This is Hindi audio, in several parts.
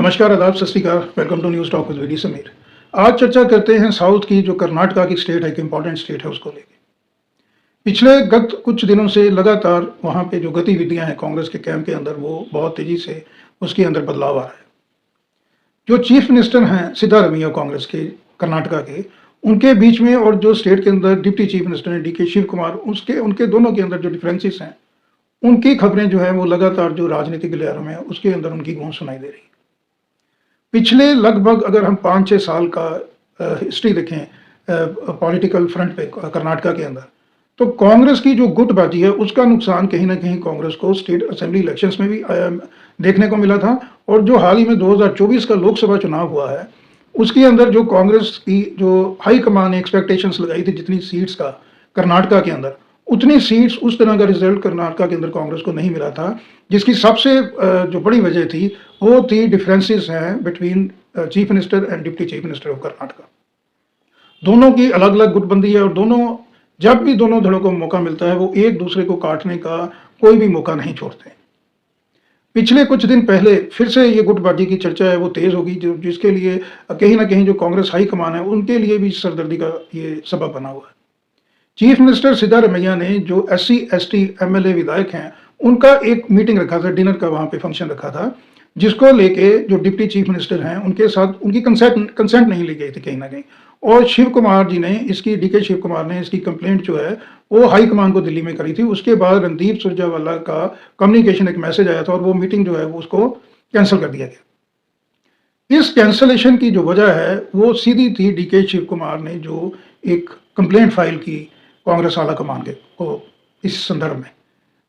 नमस्कार, आदाब, सत श्री अकाल। Welcome to news talk with VD Sameer. आज चर्चा करते हैं साउथ की जो कर्नाटका की स्टेट है, एक इम्पॉर्टेंट स्टेट है, उसको लेके। पिछले गत कुछ दिनों से लगातार वहाँ पे जो गतिविधियाँ हैं कांग्रेस के कैंप के अंदर, वो बहुत तेज़ी से उसके अंदर बदलाव आ रहा है। जो चीफ मिनिस्टर हैं सिद्धारमैया कांग्रेस के कर्नाटका के, उनके बीच में और जो स्टेट के अंदर डिप्टी चीफ मिनिस्टर हैं डीके शिव कुमार, उसके उनके दोनों के अंदर जो डिफरेंसेस हैं, उनकी खबरें जो है वो लगातार जो राजनीतिक गलियारों में उसके अंदर उनकी गूंज सुनाई दे रही है। पिछले लगभग अगर हम 5-6 साल का हिस्ट्री देखें पॉलिटिकल फ्रंट पे कर्नाटका के अंदर, तो कांग्रेस की जो गुटबाजी है उसका नुकसान कहीं ना कहीं कांग्रेस को स्टेट असेंबली इलेक्शंस में भी देखने को मिला था। और जो हाल ही में 2024 का लोकसभा चुनाव हुआ है, उसके अंदर जो कांग्रेस की जो हाई कमान ने एक्सपेक्टेशंस लगाई थी जितनी सीट्स का कर्नाटका के अंदर, उतनी सीट्स उस तरह का रिजल्ट कर्नाटका के अंदर कांग्रेस को नहीं मिला था। जिसकी सबसे जो बड़ी वजह थी वो थी डिफरेंसेस हैं between chief minister and deputy chief minister of Karnataka. दोनों की अलग अलग गुटबंदी है और दोनों, जब भी दोनों धड़ों को मौका मिलता है, वो एक दूसरे को काटने का कोई भी मौका नहीं छोड़ते। पिछले कुछ दिन पहले फिर से ये गुटबाजी की चर्चा है वो तेज होगी, जो जिसके लिए कहीं ना कहीं जो कांग्रेस हाई कमान है उनके लिए भी सरदर्दी का ये सबब बना हुआ है। चीफ मिनिस्टर सिद्धारमैया ने जो SC ST MLA विधायक हैं, उनका एक मीटिंग रखा था, डिनर का वहाँ पे फंक्शन रखा था, जिसको लेके जो डिप्टी चीफ मिनिस्टर हैं उनके साथ उनकी कंसेंट नहीं ली गई थी कहीं ना कहीं। और शिव कुमार जी ने इसकी, डीके शिव कुमार ने इसकी कंप्लेंट जो है वो हाई कमान को दिल्ली में करी थी। उसके बाद रणदीप सुरजेवाला का कम्युनिकेशन एक मैसेज आया था और वो मीटिंग जो है वो उसको कैंसिल कर दिया गया। इस कैंसलेशन की जो वजह है वो सीधी थी डीके शिव कुमार ने जो एक कंप्लेंट फाइल की कांग्रेस आला कमान के को इस संदर्भ में,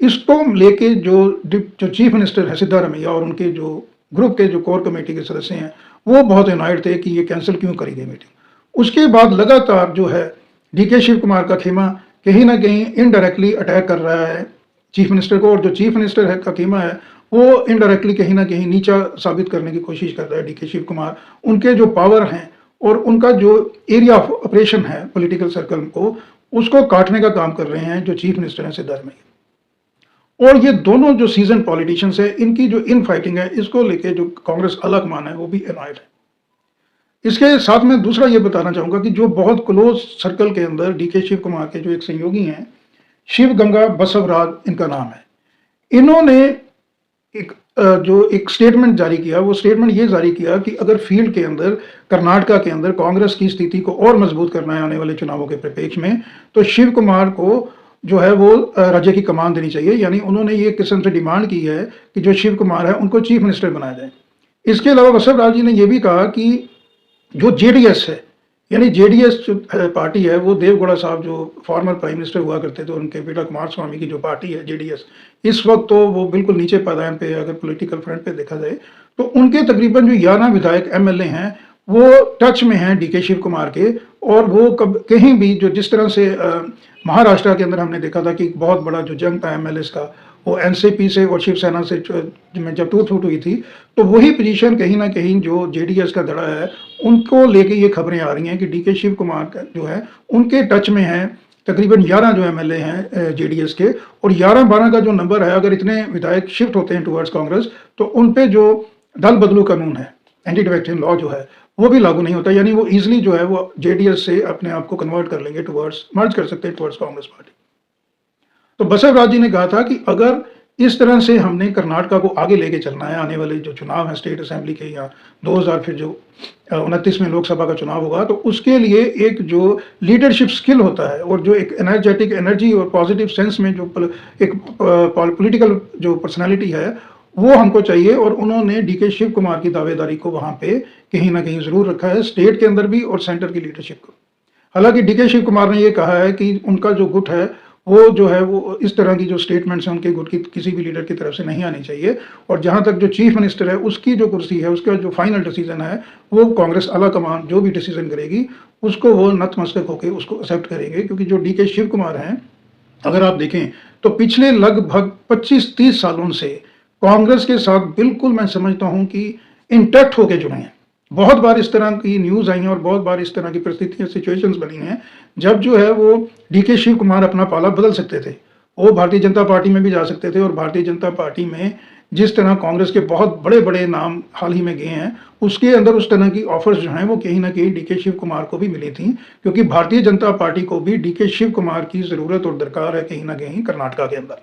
इसको लेके जो चीफ मिनिस्टर है सिद्धारमैया और उनके जो ग्रुप के जो कोर कमेटी के सदस्य हैं वो बहुत एनॉयड थे कि ये कैंसिल क्यों करी गई मीटिंग। उसके बाद लगातार जो है डीके शिव कुमार का खेमा कहीं ना कहीं इनडायरेक्टली अटैक कर रहा है चीफ मिनिस्टर को, और जो चीफ मिनिस्टर है का खेमा है वो इनडायरेक्टली कहीं ना कहीं नीचा साबित करने की कोशिश कर रहा है डीके शिव कुमार। उनके जो पावर हैं और उनका जो एरिया ऑफ ऑपरेशन है पॉलिटिकल सर्कल को, उसको काटने का काम कर रहे हैं जो चीफ मिनिस्टर हैं सिद्धारमैया। और ये दोनों जो सीजन पॉलिटिशियंस है, इनकी जो इन फाइटिंग है, इसको लेके जो कांग्रेस अलग मान है वो भी एनॉयड है। इसके साथ में दूसरा ये बताना चाहूंगा कि जो बहुत क्लोज सर्कल के अंदर डीके शिव कुमार के जो एक सहयोगी हैं, शिव गंगा बसवराज इनका नाम है, इन्होंने जो एक स्टेटमेंट जारी किया, वो स्टेटमेंट ये जारी किया कि अगर फील्ड के अंदर कर्नाटका के अंदर कांग्रेस की स्थिति को और मजबूत करना है आने वाले चुनावों के परिप्रेक्ष्य में, तो शिव कुमार को जो है वो राज्य की कमान देनी चाहिए। यानी उन्होंने ये किस्म से डिमांड की है कि जो शिव कुमार है उनको चीफ मिनिस्टर बनाया जाए। इसके अलावा बसवराज जी ने यह भी कहा कि जो JDS है, यानी JDS जो पार्टी है, वो देवगौड़ा साहब जो फॉर्मर प्राइम मिनिस्टर हुआ करते थे, उनके बेटा कुमार स्वामी की जो पार्टी है JDS, इस वक्त तो वो बिल्कुल नीचे पायदान पे, अगर पॉलिटिकल फ्रंट पे देखा जाए तो उनके तकरीबन जो 11 विधायक MLA हैं वो टच में हैं डीके शिव कुमार के। और वो कहीं भी जो जिस तरह से महाराष्ट्र के अंदर हमने देखा था कि बहुत बड़ा जो जंग था MLAs का, वो NCP से और शिवसेना से जब टूट हुई थी, तो वही पोजीशन कहीं ना कहीं जो JDS का धड़ा है उनको लेके ये खबरें आ रही हैं कि डीके शिव कुमार जो है उनके टच में है तकरीबन 11 जो MLA हैं JDS के। और 11-12 का जो नंबर है, अगर इतने विधायक शिफ्ट होते हैं टुवर्ड्स कांग्रेस, तो उन पे जो दल बदलू कानून है, एंटी डिफेक्शन लॉ जो है, वो भी लागू नहीं होता। यानी वो इजीली जो है वो JDS से अपने आप को कन्वर्ट कर लेंगे टुवर्ड्स, मर्ज कर सकते हैं टुवर्ड्स कांग्रेस पार्टी। तो बसवराज जी ने कहा था कि अगर इस तरह से हमने कर्नाटका को आगे लेके चलना है, आने वाले जो चुनाव है स्टेट असेंबली के या 2000 फिर जो 29 में लोकसभा का चुनाव होगा, तो उसके लिए एक जो लीडरशिप स्किल होता है और जो एक एनर्जेटिक एनर्जी और पॉजिटिव सेंस में जो एक पॉलिटिकल जो पर्सनालिटी है वो हमको चाहिए। और उन्होंने डीके शिव कुमार की दावेदारी को वहाँ पे कहीं ना कहीं जरूर रखा है, स्टेट के अंदर भी और सेंटर की लीडरशिप को। हालांकि डीके शिव कुमार ने ये कहा है कि उनका जो गुट है वो जो है वो इस तरह की जो स्टेटमेंट्स हैं उनके गुट की किसी भी लीडर की तरफ से नहीं आनी चाहिए। और जहां तक जो चीफ मिनिस्टर है उसकी जो कुर्सी है, उसका जो फाइनल डिसीजन है, वो कांग्रेस आला कमान जो भी डिसीजन करेगी उसको वो नतमस्तक होकर उसको एक्सेप्ट करेंगे। क्योंकि जो डीके शिव कुमार हैं, अगर आप देखें तो पिछले लगभग 25-30 सालों से कांग्रेस के साथ बिल्कुल मैं समझता हूं कि इंटैक्ट होके जुड़े हैं। बहुत बार इस तरह की न्यूज़ आई हैं और बहुत बार इस तरह की परिस्थितियां, सिचुएशंस बनी हैं जब जो है वो डीके शिव कुमार अपना पाला बदल सकते थे। वो भारतीय जनता पार्टी में भी जा सकते थे और भारतीय जनता पार्टी में जिस तरह कांग्रेस के बहुत बड़े-बड़े नाम हाल ही में गए हैं, उसके अंदर उस तरह की ऑफ़र्स जो हैं वो कहीं न कहीं डीके शिव कुमार को भी मिली थी, क्योंकि भारतीय जनता पार्टी को भी डीके शिव कुमार की ज़रूरत और दरकार है कहीं न कहीं कर्नाटका के अंदर।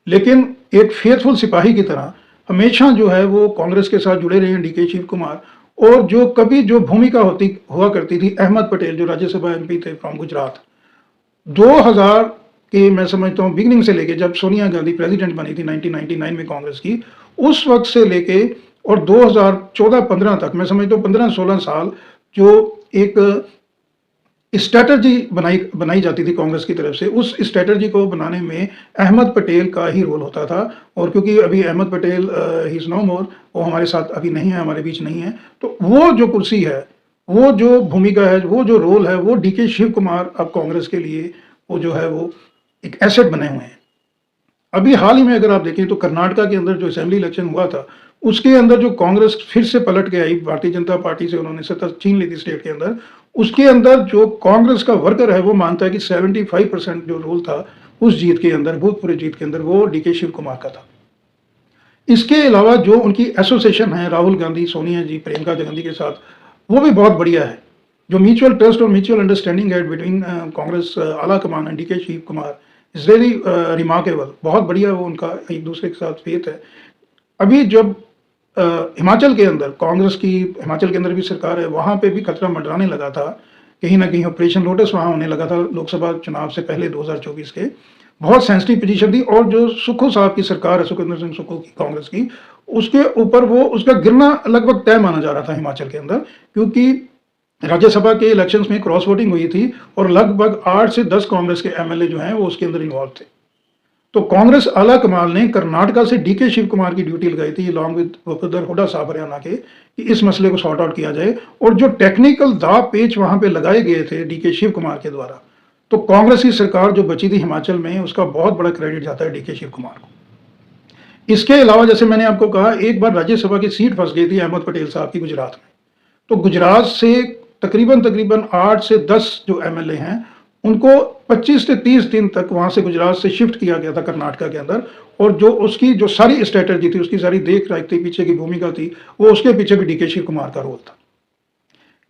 लेकिन एक फेथफुल सिपाही की तरह हमेशा जो है वो कांग्रेस के साथ जुड़े रहे हैं डीके शिव कुमार, और जो कभी जो भूमिका होती हुआ करती थी अहमद पटेल जो राज्यसभा एमपी थे फ्रॉम गुजरात, 2000 के मैं समझता हूँ बिगिनिंग से लेके जब सोनिया गांधी प्रेसिडेंट बनी थी 1999 में कांग्रेस की, उस वक्त से लेके और 2014-15 तक मैं समझता हूँ 15-16 साल जो एक स्ट्रैटेजी बनाई बनाई जाती थी कांग्रेस की तरफ से, उस स्ट्रैटेजी को बनाने में अहमद पटेल का ही रोल होता था। और क्योंकि अभी Ahmed Patel he is no more, वो हमारे साथ अभी नहीं है, हमारे बीच नहीं है, तो वो जो कुर्सी है, वो जो भूमिका है, वो जो रोल है, वो डीके शिव कुमार अब कांग्रेस के लिए वो जो है वो एक एसेट बने हुए हैं। अभी हाल ही में अगर आप देखें तो कर्नाटका के अंदर जो असेंबली इलेक्शन हुआ था, उसके अंदर जो कांग्रेस फिर से पलट के आई, भारतीय जनता पार्टी से उन्होंने सत्ता छीन ली थी स्टेट के अंदर। उसके अंदर जो कांग्रेस का वर्कर है वो मानता है कि 75% जो रोल था उस जीत के अंदर, भूतपूर्व जीत के अंदर, वो डीके शिव कुमार का था। इसके अलावा जो उनकी एसोसिएशन है राहुल गांधी, सोनिया जी, प्रियंका गांधी के साथ, वो भी बहुत बढ़िया है। जो म्यूचुअल ट्रस्ट और म्यूचुअल अंडरस्टैंडिंग है बिटवीन कांग्रेस आला कमान and DK Shiv Kumar is really remarkable. बहुत बढ़िया वो उनका एक दूसरे के साथ फेथ है। अभी जब हिमाचल के अंदर कांग्रेस की हिमाचल के अंदर भी सरकार है, वहाँ पे भी खतरा मंडराने लगा था, कहीं ना कहीं ऑपरेशन लोटस वहाँ होने लगा था लोकसभा चुनाव से पहले 2024 के। बहुत सेंसिटिव पोजीशन थी, और जो सुक्खू साहब की सरकार है, सुखविंदर सिंह सुक्खू की कांग्रेस की, उसके ऊपर वो उसका गिरना लगभग तय माना जा रहा था हिमाचल के अंदर, क्योंकि राज्यसभा के इलेक्शंस में क्रॉस वोटिंग हुई थी और लगभग 8 से 10 कांग्रेस के एमएलए जो हैं वो उसके अंदर इन्वॉल्व थे। तो कांग्रेस आला कमान ने कर्नाटका से डीके शिव कुमार की ड्यूटी लगाई थी अलॉन्ग विद भूपेंद्र हुड्डा साहब हरियाणा के, कि इस मसले को सॉर्ट आउट किया जाए। और जो टेक्निकल दाव पेच वहां पे लगाए गए थे डीके शिव कुमार के द्वारा, तो कांग्रेस की सरकार जो बची थी हिमाचल में, उसका बहुत बड़ा क्रेडिट जाता है डीके शिव कुमार को। इसके अलावा जैसे मैंने आपको कहा, एक बार राज्यसभा की सीट फंस गई थी अहमद पटेल साहब की गुजरात में, तो गुजरात से तकरीबन 8 से 10 जो एमएलए हैं, उनको 25 से 30 दिन तक वहां से गुजरात से शिफ्ट किया गया था कर्नाटका के अंदर। और जो उसकी जो सारी स्ट्रेटजी थी, उसकी सारी देख रेख थी, पीछे की भूमिका थी, वो उसके पीछे भी डीके शिव कुमार का रोल था।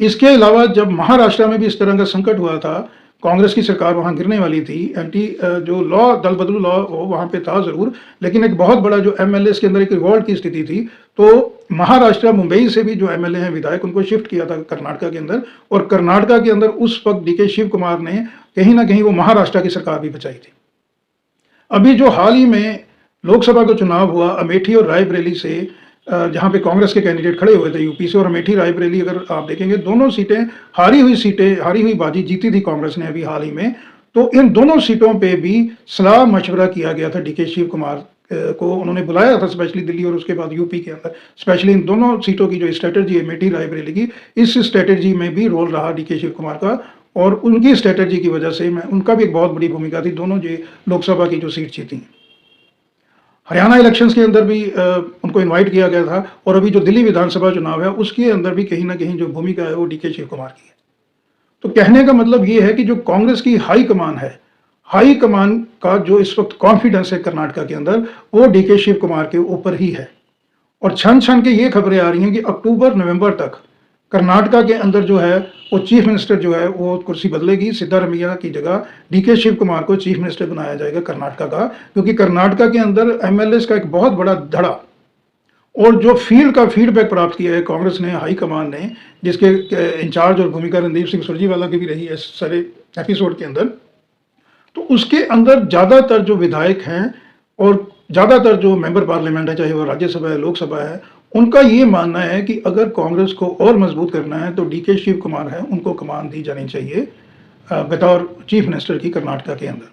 इसके अलावा जब महाराष्ट्र में भी इस तरह का संकट हुआ था, कांग्रेस की सरकार वहां गिरने वाली थी, एंटी जो लॉ दल बदलू लॉ वो वहां पे था जरूर, लेकिन एक बहुत बड़ा जो एमएलए के अंदर एक रिवॉल्ट की स्थिति थी, तो महाराष्ट्र मुंबई से भी जो एमएलए हैं विधायक, उनको शिफ्ट किया था कर्नाटका के अंदर। और कर्नाटका के अंदर उस वक्त डीके शिव कुमार ने कहीं ना कहीं वो महाराष्ट्र की सरकार भी बचाई थी। अभी जो हाल ही में लोकसभा का चुनाव हुआ अमेठी और रायबरेली से, जहां पे कांग्रेस के कैंडिडेट खड़े हुए थे यूपी से, और अमेठी रायबरेली अगर आप देखेंगे दोनों सीटें हारी हुई बाजी जीती थी कांग्रेस ने अभी हाल ही में। तो इन दोनों सीटों पे भी सलाह मशवरा किया गया था डीके शिव कुमार को, उन्होंने बुलाया था स्पेशली दिल्ली और उसके बाद यूपी के अंदर। स्पेशली इन दोनों सीटों की जो स्ट्रेटेजी है अमेठी रायबरेली की, इस स्ट्रेटेजी में भी रोल रहा डीके शिव कुमार का, और उनकी स्ट्रेटेजी की वजह से उनका भी एक बहुत बड़ी भूमिका थी, दोनों जो लोकसभा की जो सीट जीती। हरियाणा इलेक्शंस के अंदर भी उनको इनवाइट किया गया था, और अभी जो दिल्ली विधानसभा चुनाव है उसके अंदर भी कहीं ना कहीं जो भूमिका है वो डीके शिव कुमार की है। तो कहने का मतलब ये है कि जो कांग्रेस की हाई कमान है, हाई कमान का जो इस वक्त कॉन्फिडेंस है कर्नाटका के अंदर, वो डीके शिव कुमार के ऊपर ही है। और छन छन के ये खबरें आ रही हैं कि अक्टूबर नवंबर तक कर्नाटका के अंदर जो है वो चीफ मिनिस्टर जो है वो कुर्सी बदलेगी, सिद्धारमैया की जगह डीके शिव कुमार को चीफ मिनिस्टर बनाया जाएगा कर्नाटका का, क्योंकि कर्नाटका के अंदर एमएलए का एक बहुत बड़ा धड़ा, और जो फील्ड का फीडबैक प्राप्त किया है कांग्रेस ने, हाई कमान ने, जिसके इंचार्ज और भूमिका रणदीप सिंह सुरजेवाला की भी रही है सारे एपिसोड के अंदर, तो उसके अंदर ज़्यादातर जो विधायक हैं और ज़्यादातर जो मेंबर पार्लियामेंट है, चाहे वो राज्यसभा है लोकसभा है, उनका ये मानना है कि अगर कांग्रेस को और मजबूत करना है तो डीके शिव कुमार है उनको कमान दी जानी चाहिए बतौर चीफ मिनिस्टर की कर्नाटका के अंदर।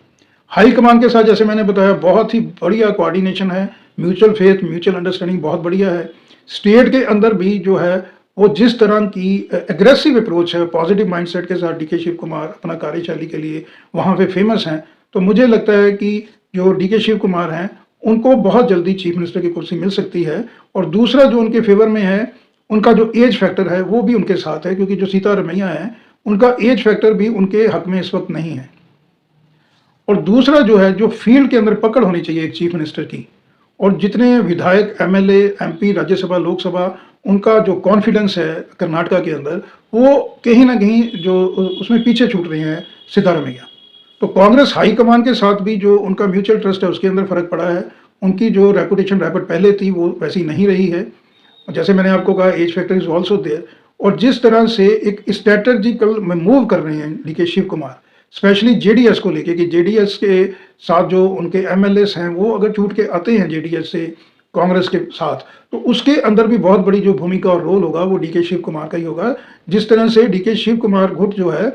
हाई कमान के साथ जैसे मैंने बताया बहुत ही बढ़िया कोऑर्डिनेशन है, म्यूचुअल फेथ, म्यूचुअल अंडरस्टैंडिंग बहुत बढ़िया है। स्टेट के अंदर भी जो है वो जिस तरह की एग्रेसिव अप्रोच है, पॉजिटिव माइंडसेट के साथ डीके शिव कुमार अपना कार्यशैली के लिए वहाँ पे फेमस हैं, तो मुझे लगता है कि जो डीके शिव कुमार हैं उनको बहुत जल्दी चीफ मिनिस्टर की कुर्सी मिल सकती है। और दूसरा जो उनके फेवर में है, उनका जो एज फैक्टर है वो भी उनके साथ है, क्योंकि जो सीतारमैया है उनका एज फैक्टर भी उनके हक में इस वक्त नहीं है। और दूसरा जो है, जो फील्ड के अंदर पकड़ होनी चाहिए एक चीफ मिनिस्टर की, और जितने विधायक, एमएलए, एमपी, राज्यसभा, लोकसभा, उनका जो कॉन्फिडेंस है कर्नाटका के अंदर, वो कहीं न कहीं जो उसमें पीछे छूट रहे हैं सिद्धारमैया। तो कांग्रेस हाईकमान के साथ भी जो उनका म्यूचुअल ट्रस्ट है उसके अंदर फ़र्क पड़ा है। उनकी जो रेपुटेशन रैपट पहले थी वो वैसी नहीं रही है। जैसे मैंने आपको कहा age factor is also there, और जिस तरह से एक स्ट्रैटेजिकल में मूव कर रहे हैं DK Shiv Kumar, specially JDS को लेके कि जेडीएस के साथ जो उनके एमएलएस हैं वो अगर छूट के आते हैं जेडीएस से कांग्रेस के साथ, तो उसके अंदर भी बहुत बड़ी जो भूमिका और रोल होगा वो डीके शिव कुमार का ही होगा। जिस तरह से डीके शिव कुमार गुट जो है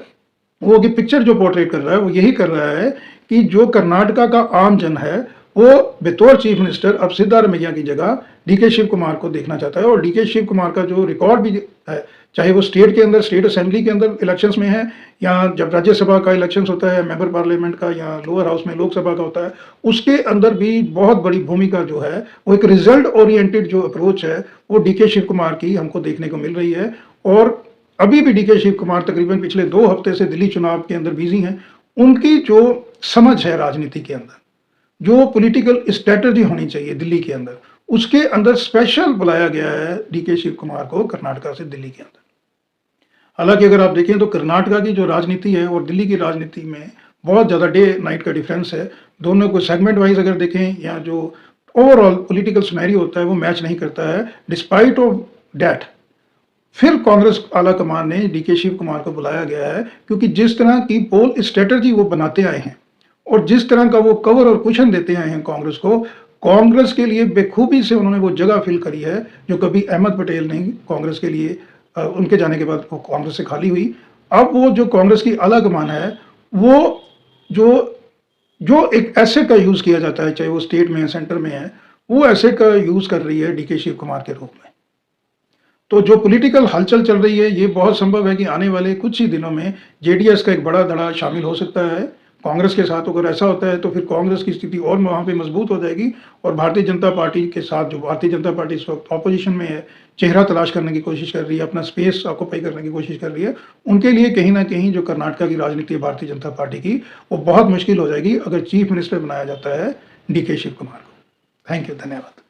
वो की पिक्चर जो पोर्ट्रेट कर रहा है वो यही कर रहा है कि जो कर्नाटका का आम जन है वो बतौर चीफ मिनिस्टर अब सिद्धारमैया की जगह डीके शिव कुमार को देखना चाहता है। और डीके शिव कुमार का जो रिकॉर्ड भी है, चाहे वो स्टेट के अंदर, स्टेट असेंबली के अंदर इलेक्शंस में है, या जब राज्यसभा का इलेक्शंस होता है, मेंबर पार्लियामेंट का, या लोअर हाउस में लोकसभा का होता है, उसके अंदर भी बहुत बड़ी भूमिका जो है वो एक रिजल्ट ओरिएंटेड जो अप्रोच है वो डीके शिव कुमार की हमको देखने को मिल रही है। और अभी भी डीके शिव कुमार तकरीबन पिछले 2 हफ्ते से दिल्ली चुनाव के अंदर बिजी हैं। उनकी जो समझ है राजनीति के अंदर, जो पॉलिटिकल स्ट्रेटजी होनी चाहिए दिल्ली के अंदर, उसके अंदर स्पेशल बुलाया गया है डीके शिव कुमार को कर्नाटका से दिल्ली के अंदर। हालांकि अगर आप देखें तो कर्नाटका की जो राजनीति है और दिल्ली की राजनीति में बहुत ज़्यादा डे नाइट का डिफरेंस है। दोनों को सेगमेंट वाइज अगर देखें या जो ओवरऑल पॉलिटिकल सिनेरियो होता है वो मैच नहीं करता है। डिस्पाइट ऑफ डैट फिर कांग्रेस आला कमान ने डीके शिव कुमार को बुलाया गया है, क्योंकि जिस तरह की पोल स्ट्रेटजी वो बनाते आए हैं और जिस तरह का वो कवर और कुशन देते आए हैं कांग्रेस को, कांग्रेस के लिए बेखूबी से उन्होंने वो जगह फिल करी है जो कभी अहमद पटेल ने कांग्रेस के लिए उनके जाने के बाद वो कांग्रेस से खाली हुई। अब वो जो कांग्रेस की आला कमान है वो जो जो एक एसेट का यूज़ किया जाता है, चाहे वो स्टेट में है, सेंटर में है, वो एसेट का यूज़ कर रही है डीके शिव कुमार के रूप में। तो जो पॉलिटिकल हलचल चल रही है ये बहुत संभव है कि आने वाले कुछ ही दिनों में जेडीएस का एक बड़ा धड़ा शामिल हो सकता है कांग्रेस के साथ। अगर ऐसा होता है तो फिर कांग्रेस की स्थिति और वहाँ पे मजबूत हो जाएगी और भारतीय जनता पार्टी के साथ, जो भारतीय जनता पार्टी इस वक्त ऑपोजिशन में है, चेहरा तलाश करने की कोशिश कर रही है, अपना स्पेस ऑक्यूपाई करने की कोशिश कर रही है, उनके लिए कहीं ना कहीं जो कर्नाटका की राजनीति है भारतीय जनता पार्टी की, वो बहुत मुश्किल हो जाएगी अगर चीफ मिनिस्टर बनाया जाता है डीके शिव कुमार को। थैंक यू, धन्यवाद।